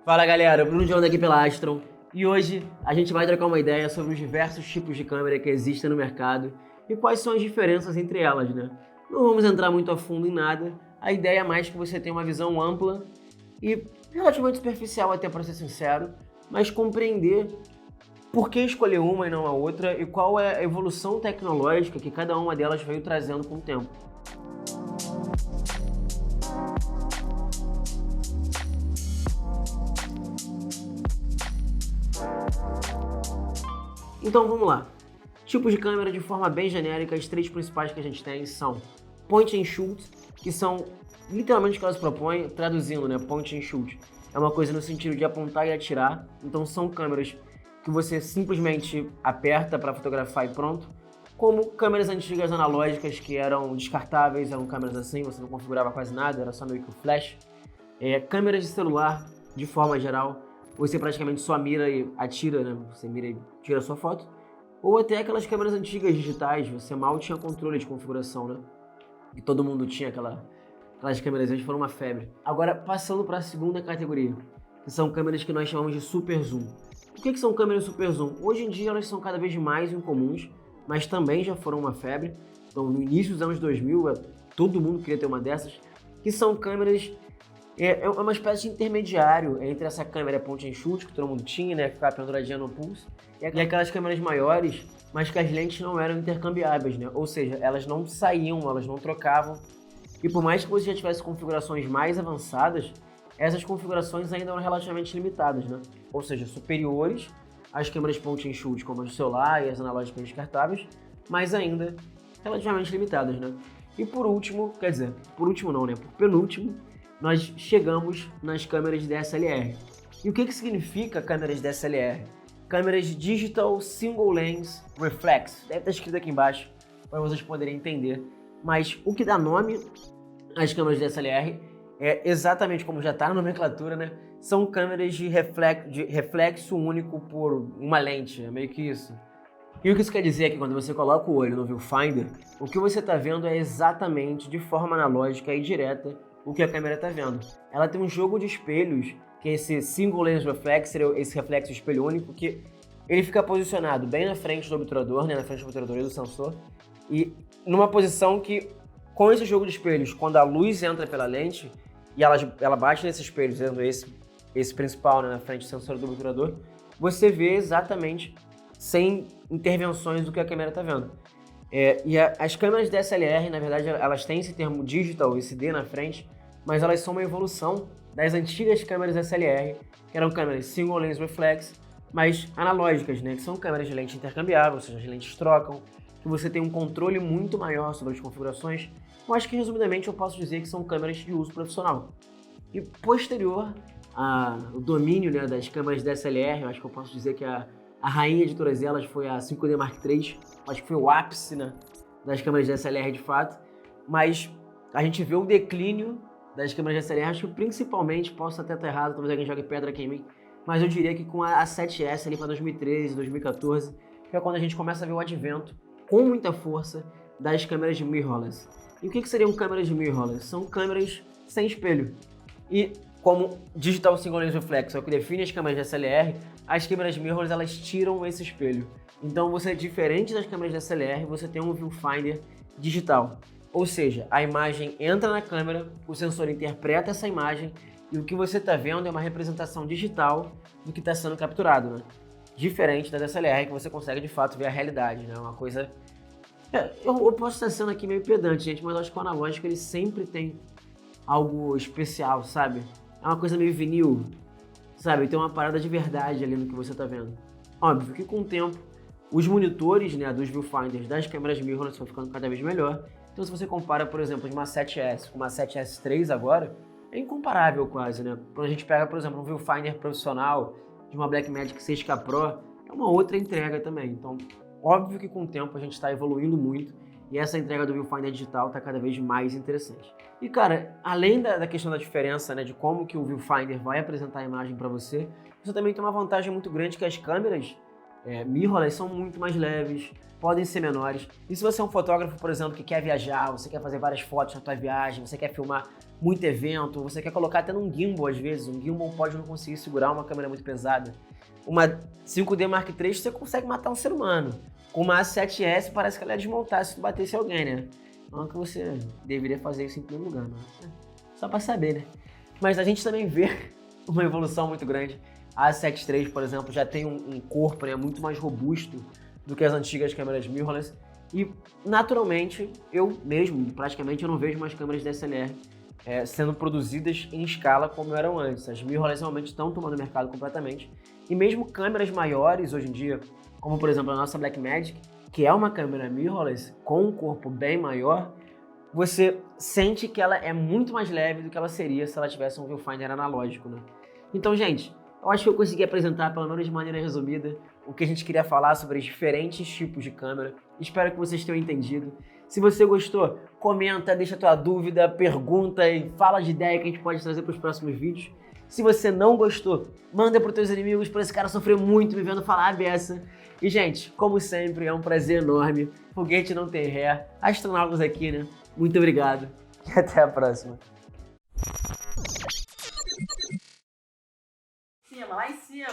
Fala galera, Bruno João daqui pela Astron e hoje a gente vai trocar uma ideia sobre os diversos tipos de câmera que existem no mercado e quais são as diferenças entre elas, né? Não vamos entrar muito a fundo em nada, a ideia é mais que você tenha uma visão ampla e relativamente superficial até para ser sincero, mas compreender por que escolher uma e não a outra e qual é a evolução tecnológica que cada uma delas veio trazendo com o tempo. Então vamos lá. Tipos de câmera de forma bem genérica, as três principais que a gente tem são point and shoot, que são literalmente o que elas propõem, traduzindo, né? Point and shoot é uma coisa no sentido de apontar e atirar, então são câmeras que você simplesmente aperta para fotografar e pronto, como câmeras antigas analógicas que eram descartáveis, eram câmeras assim, você não configurava quase nada, era só meio que o flash. Câmeras de celular, de forma geral, você praticamente só mira e atira, né? Você mira e tira a sua foto. Ou até aquelas câmeras antigas digitais, você mal tinha controle de configuração, né? E todo mundo tinha aquelas câmeras, antes foram uma febre. Agora, passando para a segunda categoria, que são câmeras que nós chamamos de super zoom. O que são câmeras super zoom? Hoje em dia elas são cada vez mais incomuns, mas também já foram uma febre. Então, no início dos anos 2000, todo mundo queria ter uma dessas, que são câmeras. É uma espécie de intermediário entre essa câmera point and shoot que todo mundo tinha, né, que ficava penduradinha no pulso, e aquelas câmeras maiores, mas que as lentes não eram intercambiáveis, né? Ou seja, elas não saíam, elas não trocavam. E por mais que você já tivesse configurações mais avançadas, essas configurações ainda eram relativamente limitadas, né? Ou seja, superiores às câmeras point and shoot, como as do celular e as analógicas descartáveis, mas ainda relativamente limitadas, né? E por último, quer dizer, por último não, né? Por penúltimo, nós chegamos nas câmeras DSLR. E o que significa câmeras DSLR? Câmeras Digital Single Lens Reflex. Deve estar escrito aqui embaixo para vocês poderem entender. Mas o que dá nome às câmeras DSLR é exatamente como já está na nomenclatura, né? São câmeras de reflexo único por uma lente, é meio que isso. E o que isso quer dizer é que quando você coloca o olho no viewfinder, o que você está vendo é exatamente, de forma analógica e direta, o que a câmera está vendo. Ela tem um jogo de espelhos, que é esse single lens reflector, esse reflexo espelho único, que ele fica posicionado bem na frente do obturador, né, na frente do obturador e do sensor, e numa posição que, com esse jogo de espelhos, quando a luz entra pela lente, e ela bate nesses espelhos, esse principal, né, na frente do sensor e do obturador, você vê exatamente, sem intervenções, do que a câmera está vendo. As câmeras DSLR, na verdade, elas têm esse termo digital, esse D na frente, mas elas são uma evolução das antigas câmeras DSLR, que eram câmeras single lens reflex, mas analógicas, né? Que são câmeras de lente intercambiável, ou seja, as lentes trocam, que você tem um controle muito maior sobre as configurações. Eu acho que, resumidamente, eu posso dizer que são câmeras de uso profissional. E posterior ao domínio, né, das câmeras DSLR, eu acho que eu posso dizer que a rainha de todas elas foi a 5D Mark III, acho que foi o ápice, né, das câmeras DSLR de fato, mas a gente vê o declínio das câmeras DSLR, acho que principalmente, posso até estar errado, talvez alguém jogue pedra aqui em mim, mas eu diria que com a 7S ali para 2013, 2014, que é quando a gente começa a ver o advento, com muita força, das câmeras de mirrorless. E o que seriam câmeras de mirrorless? São câmeras sem espelho. E como Digital Single Lens Reflex é o que define as câmeras DSLR, as câmeras mirrorless elas tiram esse espelho. Então você, diferente das câmeras DSLR, você tem um viewfinder digital. Ou seja, a imagem entra na câmera, o sensor interpreta essa imagem e o que você está vendo é uma representação digital do que está sendo capturado, né? Diferente da DSLR, que você consegue de fato ver a realidade, né? Uma coisa... eu posso estar sendo aqui meio pedante, gente, mas eu acho que o analógico ele sempre tem algo especial, sabe? É uma coisa meio vinil, sabe? Tem uma parada de verdade ali no que você está vendo. Óbvio que com o tempo, os monitores, né, dos viewfinders das câmeras mirrorless estão ficando cada vez melhor. Então se você compara, por exemplo, de uma 7S com uma 7S 3 agora, é incomparável quase, né? Quando a gente pega, por exemplo, um viewfinder profissional de uma Blackmagic 6K Pro, é uma outra entrega também. Então, óbvio que com o tempo a gente está evoluindo muito e essa entrega do viewfinder digital está cada vez mais interessante. E cara, além da questão da diferença, né, de como que o viewfinder vai apresentar a imagem para você, você também tem uma vantagem muito grande que as câmeras, mirrorless são muito mais leves, podem ser menores. E se você é um fotógrafo, por exemplo, que quer viajar, você quer fazer várias fotos na tua viagem, você quer filmar muito evento, você quer colocar até num gimbal às vezes, um gimbal pode não conseguir segurar uma câmera muito pesada. Uma 5D Mark III você consegue matar um ser humano. Com uma A7S parece que ela ia desmontar se tu batesse alguém, né? Não que você deveria fazer isso em primeiro lugar, não. Só pra saber, né? Mas a gente também vê uma evolução muito grande. A A7 III, por exemplo, já tem um corpo, né, muito mais robusto do que as antigas câmeras mirrorless. E, naturalmente, eu mesmo, praticamente, eu não vejo mais câmeras DSLR sendo produzidas em escala como eram antes. As mirrorless realmente estão tomando o mercado completamente. E mesmo câmeras maiores hoje em dia, como por exemplo a nossa Blackmagic, que é uma câmera mirrorless com um corpo bem maior, você sente que ela é muito mais leve do que ela seria se ela tivesse um viewfinder analógico, né? Então, gente, eu acho que eu consegui apresentar, pelo menos de maneira resumida, o que a gente queria falar sobre os diferentes tipos de câmera. Espero que vocês tenham entendido. Se você gostou, comenta, deixa a tua dúvida, pergunta e fala de ideia que a gente pode trazer para os próximos vídeos. Se você não gostou, manda para os teus inimigos, para esse cara sofrer muito me vendo falar a beça. E, gente, como sempre, é um prazer enorme. Foguete não tem ré. Astronautas aqui, né? Muito obrigado e até a próxima. Lá em cima.